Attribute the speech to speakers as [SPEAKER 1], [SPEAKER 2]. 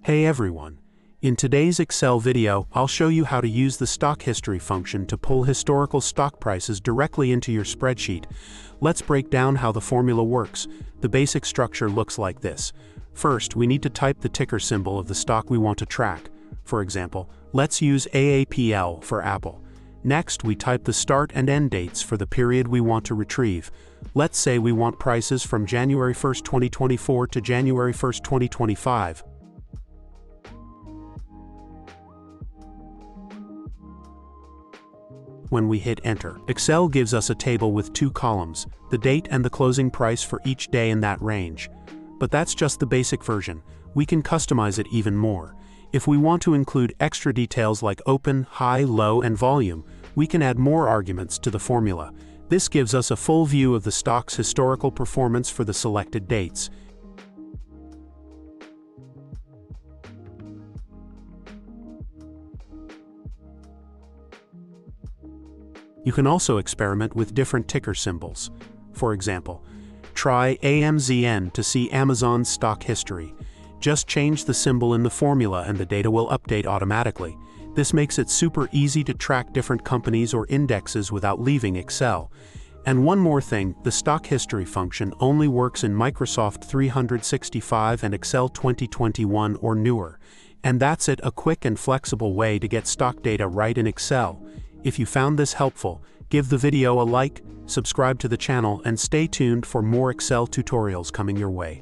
[SPEAKER 1] Hey everyone! In today's Excel video, I'll show you how to use the stock history function to pull historical stock prices directly into your spreadsheet. Let's break down how the formula works. The basic structure looks like this. First, we need to type the ticker symbol of the stock we want to track. For example, let's use AAPL for Apple. Next, we type the start and end dates for the period we want to retrieve. Let's say we want prices from January 1st, 2024 to January 1st, 2025. When we hit enter, Excel gives us a table with two columns, the date and the closing price for each day in that range. But that's just the basic version. We can customize it even more. If we want to include extra details like open, high, low, and volume, we can add more arguments to the formula. This gives us a full view of the stock's historical performance for the selected dates. You can also experiment with different ticker symbols. For example, try AMZN to see Amazon's stock history. Just change the symbol in the formula and the data will update automatically. This makes it super easy to track different companies or indexes without leaving Excel. And one more thing, the stock history function only works in Microsoft 365 and Excel 2021 or newer. And that's it, a quick and flexible way to get stock data right in Excel. If you found this helpful, give the video a like, subscribe to the channel, and stay tuned for more Excel tutorials coming your way.